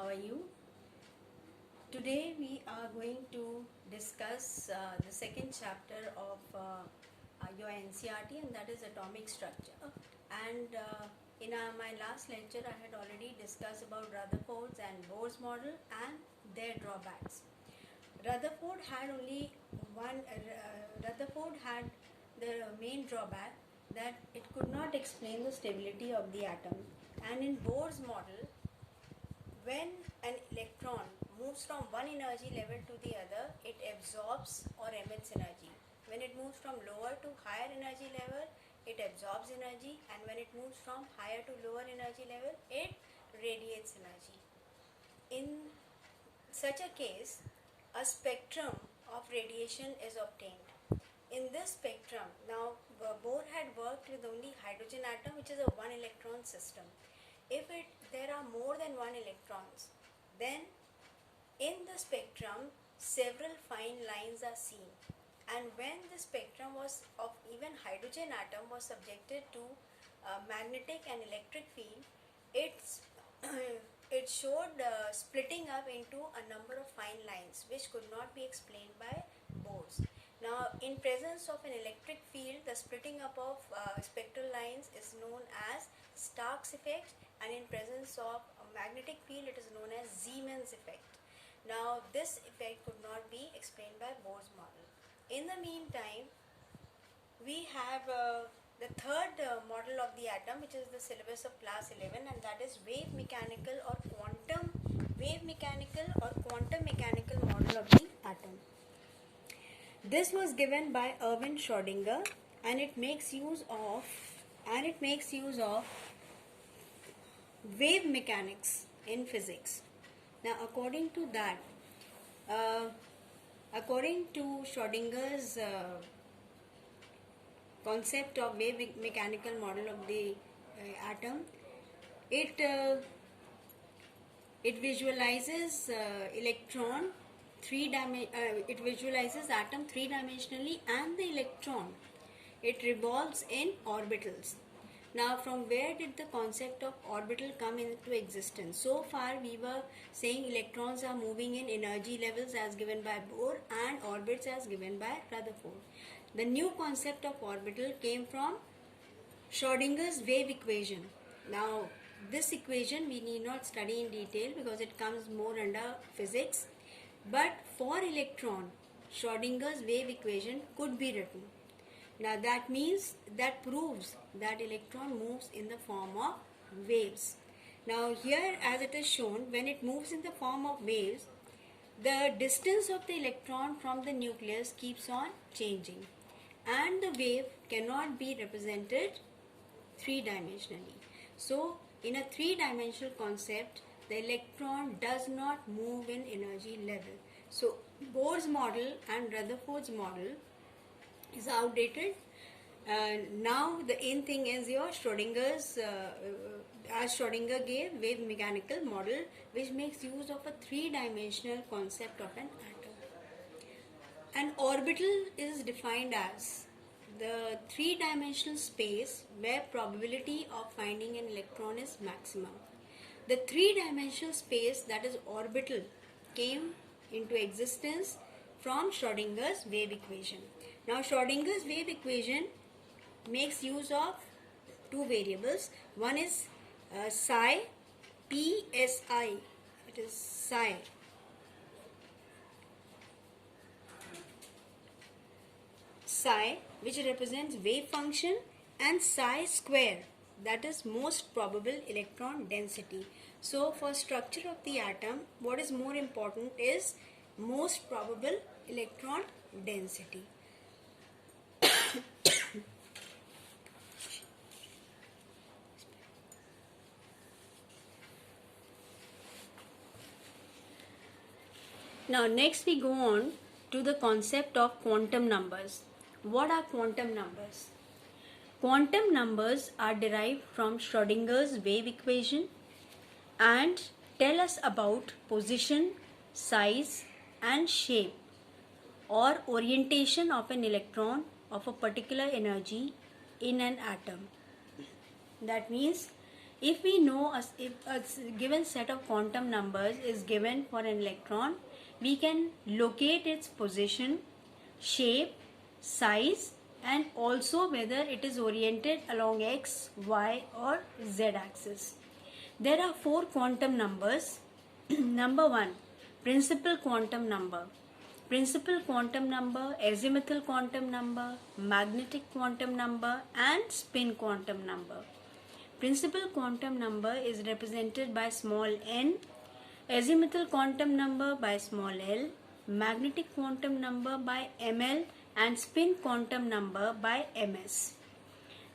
how are you? Today we are going to discuss the second chapter of your NCRT, and that is atomic structure. And in my last lecture I had already discussed about Rutherford's and Bohr's model and their drawbacks. Rutherford had only one, Rutherford had the main drawback that it could not explain the stability of the atom. And in Bohr's model, when an electron moves from one energy level to the other, it absorbs or emits energy. When it moves from lower to higher energy level, it absorbs energy, and when it moves from higher to lower energy level, it radiates energy. In such a case, a spectrum of radiation is obtained. In this spectrum, now Bohr had worked with only hydrogen atom, which is a one electron system. If there are more than one electrons, then in the spectrum several fine lines are seen. And when the spectrum was of even hydrogen atom was subjected to magnetic and electric field, it showed splitting up into a number of fine lines which could not be explained by Bohr's. Now, in presence of an electric field, the splitting up of spectral lines is known as Stark's effect, and in presence of a magnetic field, it is known as Siemens effect. Now, this effect could not be explained by Bohr's model. In the meantime, we have the third model of the atom, which is the syllabus of class 11, and that is wave mechanical or quantum mechanical model of the atom. This was given by Erwin Schrödinger, and it makes use of wave mechanics in physics. Now, according to Schrödinger's concept of wave mechanical model of the atom, it visualizes it visualizes atom three-dimensionally, and the electron, it revolves in orbitals. Now, from where did the concept of orbital come into existence? So far we were saying electrons are moving in energy levels as given by Bohr and orbits as given by Rutherford. The new concept of orbital came from Schrödinger's wave equation. Now, this equation we need not study in detail because it comes more under physics. But for electron, Schrödinger's wave equation could be written. Now, that proves that electron moves in the form of waves. Now, here as it is shown, when it moves in the form of waves, the distance of the electron from the nucleus keeps on changing, and the wave cannot be represented three-dimensionally. So, in a three-dimensional concept, the electron does not move in energy level. So, Bohr's model and Rutherford's model is outdated. Now the in thing is your Schrödinger's, as Schrödinger gave, wave mechanical model, which makes use of a three-dimensional concept of an atom. An orbital is defined as the three-dimensional space where probability of finding an electron is maximum. The three-dimensional space, that is orbital, came into existence from Schrödinger's wave equation. Now, Schrödinger's wave equation makes use of two variables. One is psi, psi, it is psi. Psi, which represents wave function, and psi square, that is most probable electron density. So, for structure of the atom, what is more important is most probable electron density. Now, next we go on to the concept of quantum numbers. What are quantum numbers? Quantum numbers are derived from Schrödinger's wave equation and tell us about position, size, and shape or orientation of an electron of a particular energy in an atom. That means If we know if a given set of quantum numbers is given for an electron, we can locate its position, shape, size, and also whether it is oriented along x, y, or z axis. There are 4 quantum numbers. Number 1, principal quantum number. Principal quantum number, azimuthal quantum number, magnetic quantum number, and spin quantum number. Principal quantum number is represented by small n, azimuthal quantum number by small l, magnetic quantum number by ml, and spin quantum number by ms.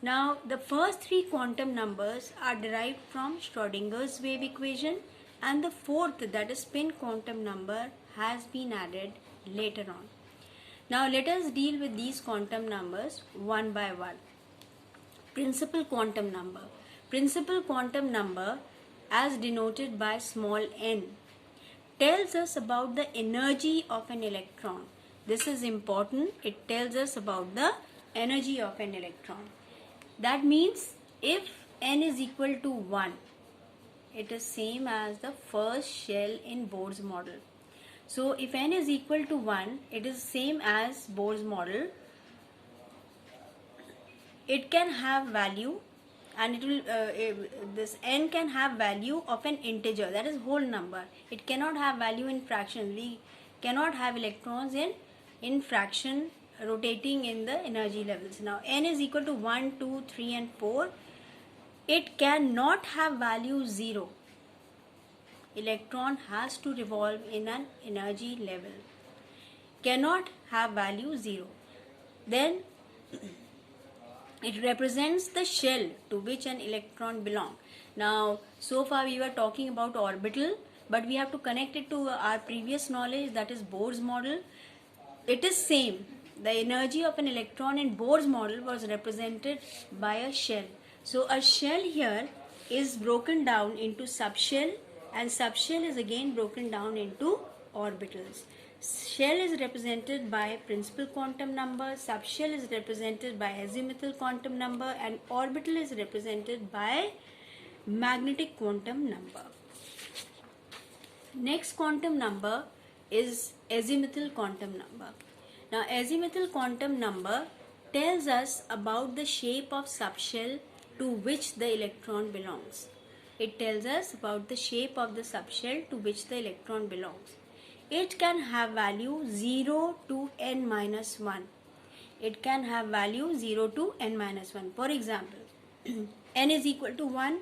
Now, the first 3 quantum numbers are derived from Schrodinger's wave equation, and the fourth, that is spin quantum number, has been added later on. Now, let us deal with these quantum numbers one by one. Principal quantum number. Principal quantum number, as denoted by small n, tells us about the energy of an electron. This is important. It tells us about the energy of an electron. That means if n is equal to 1, it is same as the first shell in Bohr's model. So if n is equal to 1, it is same as Bohr's model. It can have value, and it will this n can have value of an integer, that is whole number. It cannot have value in fraction. We cannot have electrons in fraction rotating in the energy levels. Now n is equal to 1, 2, 3 and 4. It cannot have value 0. Electron has to revolve in an energy level. Cannot have value 0. Then it represents the shell to which an electron belongs. Now, so far we were talking about orbital, but we have to connect it to our previous knowledge, that is Bohr's model. It is same. The energy of an electron in Bohr's model was represented by a shell. So a shell here is broken down into subshell, and subshell is again broken down into orbitals. Shell is represented by principal quantum number, subshell is represented by azimuthal quantum number, and orbital is represented by magnetic quantum number. Next quantum number is azimuthal quantum number. Now, azimuthal quantum number tells us about the shape of subshell to which the electron belongs. It tells us about the shape of the subshell to which the electron belongs. It can have value 0 to n minus 1. It can have value 0 to n minus 1. For example, n is equal to 1,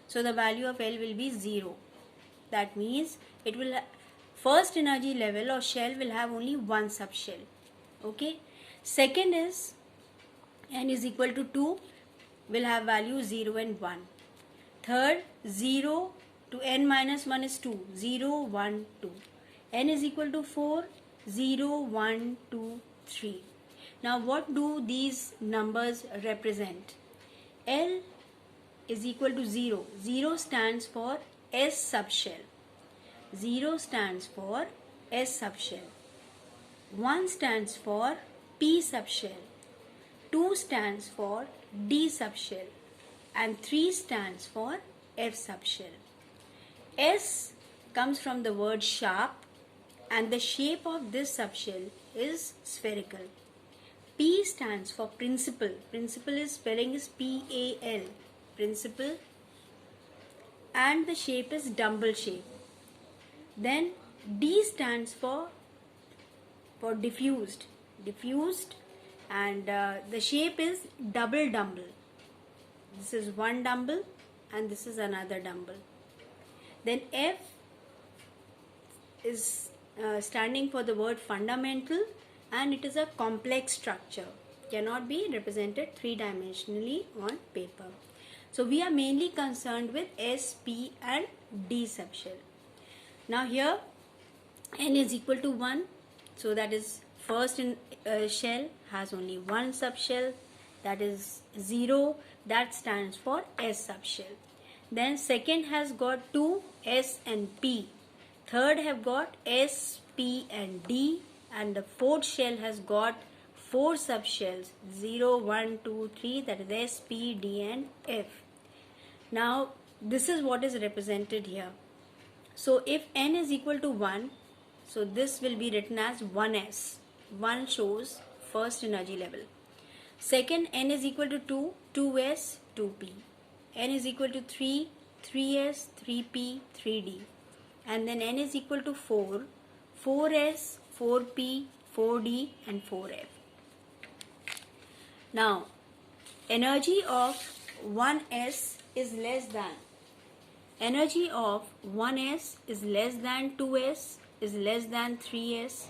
so the value of L will be 0. That means it will first energy level or shell will have only one subshell. Okay. Second is n is equal to 2, will have value 0 and 1. Third, 0 to n minus 1 is 2, 0, 1, 2. N is equal to 4, 0, 1, 2, 3. Now what do these numbers represent? L is equal to 0. 0 stands for S subshell. 0 stands for S subshell. 1 stands for P subshell. 2 stands for D subshell. And 3 stands for F subshell. S comes from the word sharp, and the shape of this subshell is spherical. P stands for principal. Principal is spelling is P-A-L. Principal. And the shape is dumbbell shape. Then D stands for diffused. Diffused, and the shape is double dumbbell. This is one dumbbell and this is another dumbbell. Then F is standing for the word fundamental, and it is a complex structure, cannot be represented three-dimensionally on paper. So we are mainly concerned with S, P and D subshell. Now here n is equal to 1, so that is first in shell has only one subshell, that is 0, that stands for S subshell. Then second has got 2 S and P. Third have got S, P and D, and the fourth shell has got 4 subshells 0, 1, 2, 3, that is S, P, D and F. Now this is what is represented here. So if n is equal to 1, so this will be written as 1s. 1 shows first energy level. Second, n is equal to 2, 2s, 2p. N is equal to 3, 3s, 3p, 3d. And then n is equal to 4, 4s, 4p, 4d and 4f. Now, energy of 1s is less than 2s is less than 3s.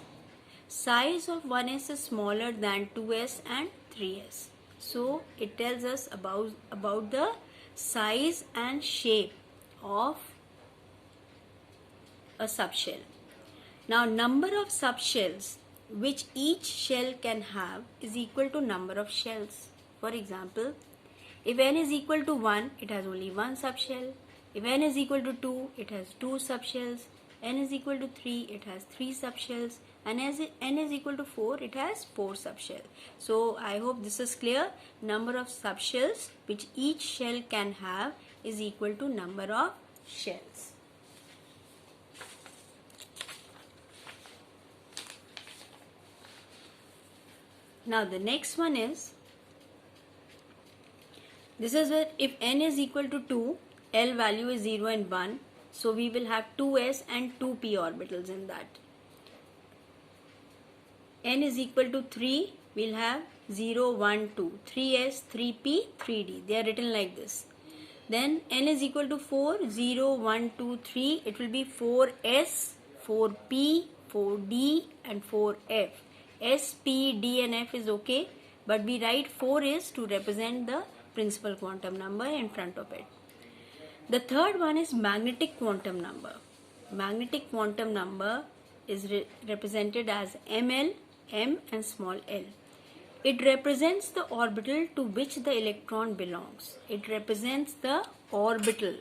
Size of 1s is smaller than 2s and 3s. So it tells us about the size and shape of a subshell. Now number of subshells which each shell can have is equal to number of shells. For example, if n is equal to 1, it has only one subshell. If n is equal to 2, it has two subshells. N is equal to 3, it has 3 subshells. And as n is equal to 4, it has 4 subshells. So I hope this is clear. Number of subshells which each shell can have is equal to number of shells. Now the next one is, this is where if n is equal to 2, L value is 0 and 1. So we will have 2s and 2p orbitals in that. N is equal to 3, we'll have 0, 1, 2. 3s, 3p, 3d. They are written like this. Then n is equal to 4, 0, 1, 2, 3. It will be 4s, 4p, 4d and 4f. S, P, D and F is okay, but we write 4 is to represent the principal quantum number in front of it. The third one is magnetic quantum number. Magnetic quantum number is represented as ml, m and small l. It represents the orbital to which the electron belongs. It represents the orbital.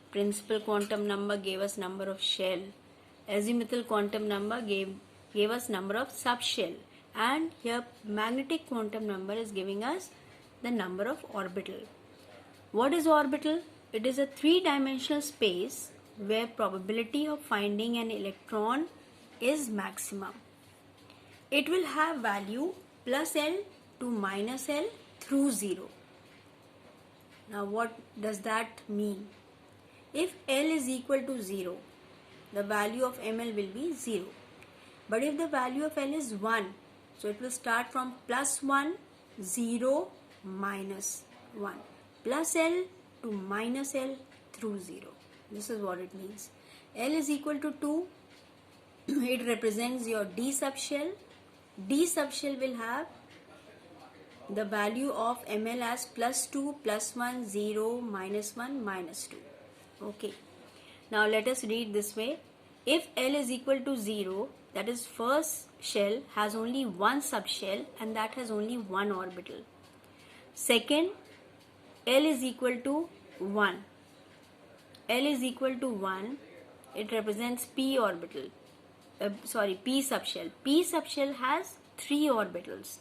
Principal quantum number gave us number of shell. Azimuthal quantum number gave us number of subshell, and here magnetic quantum number is giving us the number of orbital. What is orbital? It is a three-dimensional space where probability of finding an electron is maximum. It will have value plus L to minus L through 0. Now what does that mean? If L is equal to 0, the value of ml will be 0. But if the value of L is 1, so it will start from plus 1, 0, minus 1. Plus L to minus L through 0. This is what it means. L is equal to 2. It represents your D subshell. D subshell will have the value of ml as plus 2, plus 1, 0, minus 1, minus 2. Okay. Now let us read this way. If L is equal to 0, that is first shell has only one subshell and that has only one orbital. Second, L is equal to 1. L is equal to 1, it represents P orbital. P subshell. P subshell has 3 orbitals.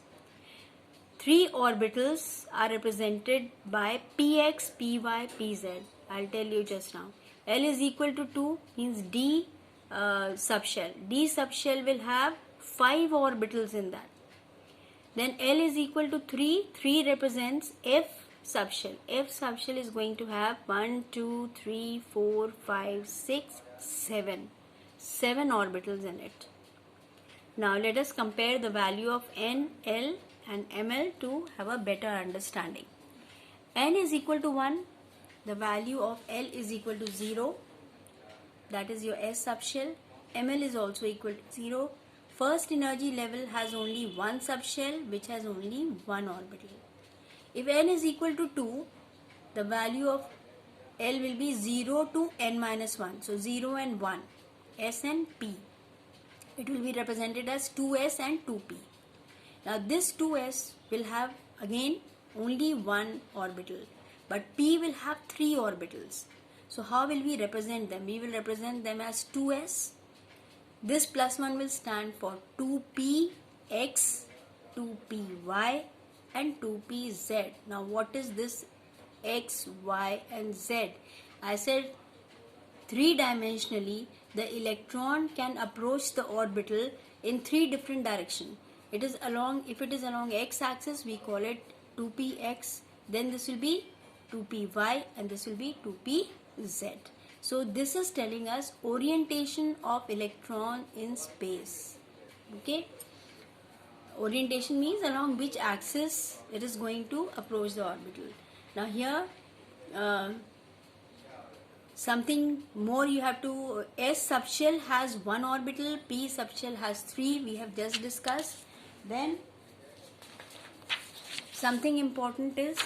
3 orbitals are represented by Px, Py, Pz. I'll tell you just now. L is equal to 2 means D subshell. D subshell will have 5 orbitals in that. Then L is equal to 3. 3 represents F subshell. F subshell is going to have 1, 2, 3, 4, 5, 6, 7. 7 orbitals in it. Now let us compare the value of N, L and ML to have a better understanding. N is equal to 1. The value of L is equal to 0. That is your S subshell. ML is also equal to 0. First energy level has only one subshell which has only one orbital. If N is equal to 2, the value of L will be 0 to N minus 1. So 0 and 1. S and P. It will be represented as 2S and 2P. Now this 2S will have again only one orbital. But P will have 3 orbitals. So how will we represent them? We will represent them as 2s. This plus 1 will stand for 2px, 2py and 2pz. Now what is this x, y and z. I said three-dimensionally the electron can approach the orbital in three different directions. It is along, if it is along x-axis, we call it 2px, then this will be 2py and this will be 2pz. So this is telling us orientation of electron in space. Okay, orientation means along which axis it is going to approach the orbital. Now here something more you have to, S subshell has one orbital, P subshell has three, we have just discussed. Then something important is,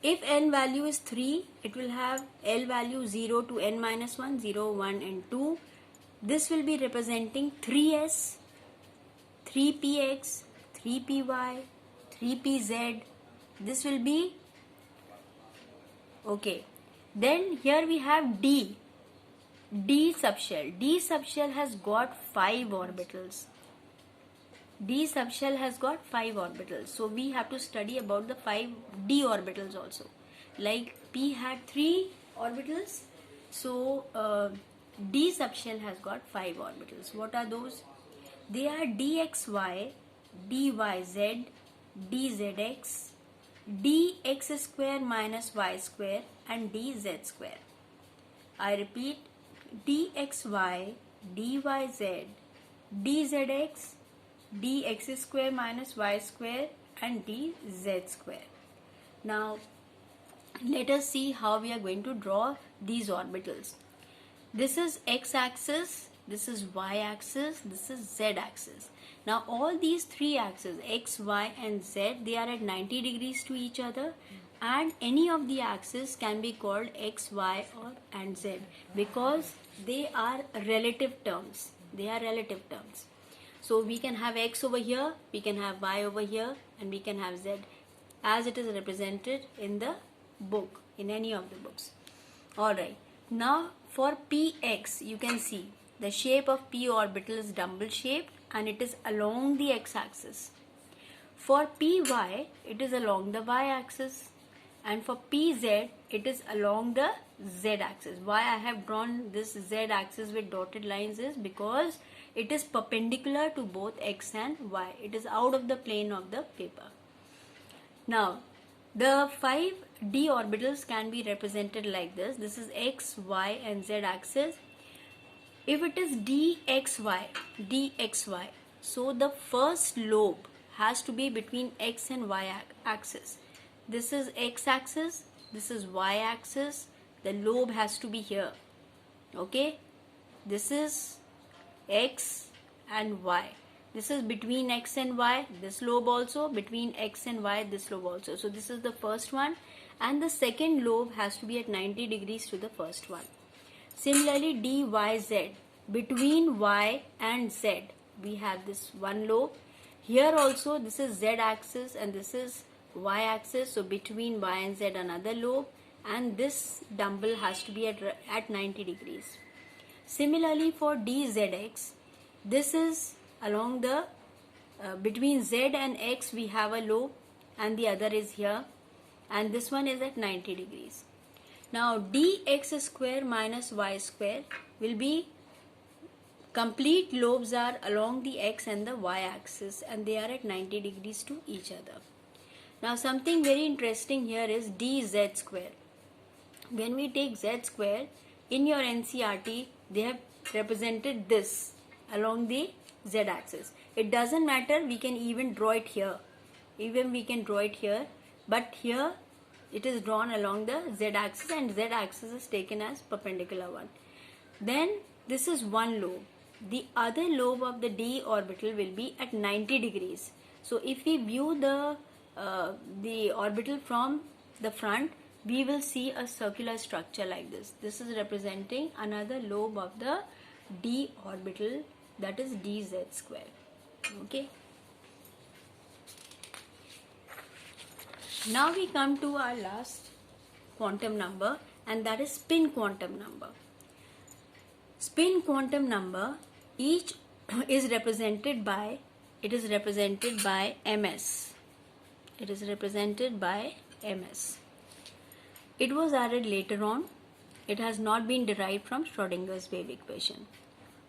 if n value is 3, it will have L value 0 to n minus 1, 0, 1 and 2. This will be representing 3s, 3px, 3py, 3pz. This will be okay. Then here we have D subshell. D subshell has got 5 orbitals. D subshell has got 5 orbitals. So we have to study about the 5 D orbitals also. Like P had 3 orbitals. So D subshell has got 5 orbitals. What are those? They are dxy, dyz, dzx, dx square minus y square and dz square. I repeat, dxy, dyz, dzx, dx square minus y square and dz square. Now let us see how we are going to draw these orbitals. This is x-axis, this is y-axis, this is z-axis. Now all these three axes, x, y and z, they are at 90 degrees to each other, and any of the axes can be called x, y and z because they are relative terms. They are relative terms. So we can have x over here, we can have y over here, and we can have z as it is represented in the book, in any of the books. Alright, now for px, you can see the shape of p orbital is dumbbell shaped and it is along the x-axis. For py, it is along the y-axis, and for pz, it is along the z-axis. Why I have drawn this z-axis with dotted lines is because it is perpendicular to both x and y. It is out of the plane of the paper. Now, the 5 d orbitals can be represented like this. This is x, y and z axis. If it is dxy, so the first lobe has to be between x and y axis. This is x axis, this is y axis, the lobe has to be here. Okay, this is x and y. This is between x and y, this lobe also, between x and y, this lobe also. So this is the first one, and the second lobe has to be at 90 degrees to the first one. Similarly, dyz, between y and z, we have this one lobe. Here also this is z axis and this is y axis, so between y and z another lobe, and this dumbbell has to be at 90 degrees. Similarly for dzx, this is along the between z and x we have a lobe, and the other is here, and this one is at 90 degrees. Now dx square minus y square will be, complete lobes are along the x and the y axis and they are at 90 degrees to each other. Now something very interesting here is dz square. When we take z square, in your NCERT they have represented this along the z axis. It doesn't matter, we can even draw it here. But here it is drawn along the z axis and z axis is taken as perpendicular one. Then this is one lobe. The other lobe of the d orbital will be at 90 degrees. So if we view the orbital from the front, we will see a circular structure like this. This is representing another lobe of the d orbital, that is dz square. Okay. Now we come to our last quantum number, and that is spin quantum number. Spin quantum number, it is represented by ms. It is represented by ms. It was added later on. It has not been derived from Schrodinger's wave equation.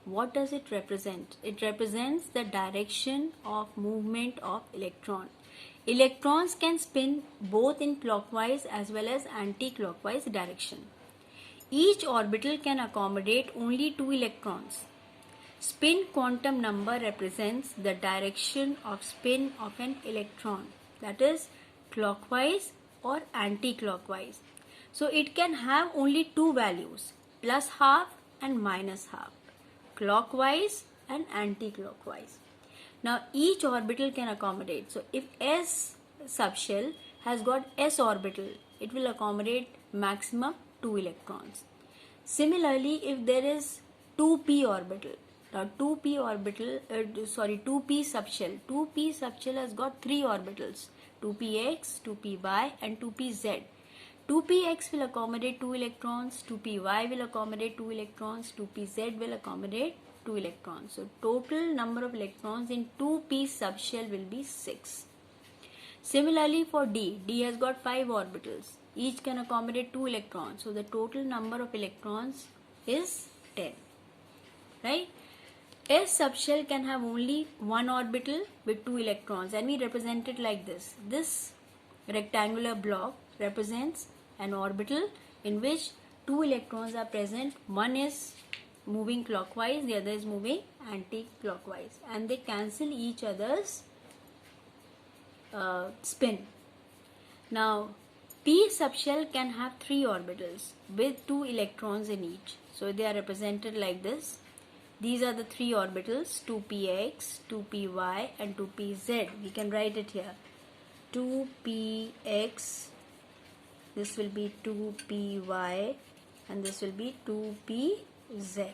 What does it represent? It represents the direction of movement of electron. Electrons can spin both in clockwise as well as anti-clockwise direction. Each orbital can accommodate only 2 electrons. Spin quantum number represents the direction of spin of an electron, that is clockwise or anti-clockwise. So it can have only 2 values, plus half and minus half, clockwise and anti-clockwise. Now each orbital can accommodate. So if S subshell has got S orbital, it will accommodate maximum 2 electrons. Similarly, if there is 2p orbital, now 2p subshell has got 3 orbitals, 2px, 2py and 2pz. 2px will accommodate 2 electrons, 2py will accommodate 2 electrons, 2pz will accommodate 2 electrons. So total number of electrons in 2p subshell will be 6. Similarly for D has got 5 orbitals. Each can accommodate 2 electrons. So the total number of electrons is 10. Right? S subshell can have only 1 orbital with 2 electrons, and we represent it like this. This rectangular block represents an orbital in which 2 electrons are present. One is moving clockwise, the other is moving anti-clockwise, and they cancel each other's spin. Now P subshell can have 3 orbitals with 2 electrons in each. So they are represented like this. These are the 3 orbitals, 2px, 2py and 2pz. We can write it here. 2px, this will be 2py and this will be 2pz.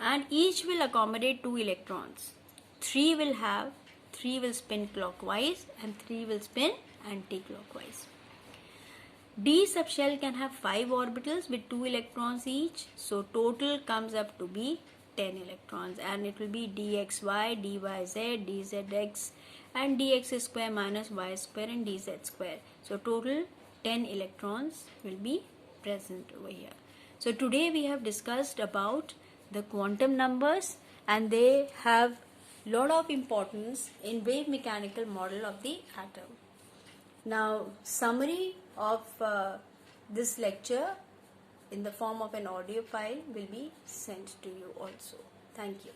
And each will accommodate 2 electrons. 3 will spin clockwise and 3 will spin anti-clockwise. D subshell can have 5 orbitals with 2 electrons each. So total comes up to be 10 electrons, and it will be dxy, dyz, dzx and dx square minus y square and dz square. So total 10 electrons will be present over here. So today we have discussed about the quantum numbers, and they have lot of importance in wave mechanical model of the atom. Now summary of this lecture in the form of an audio file will be sent to you also. Thank you.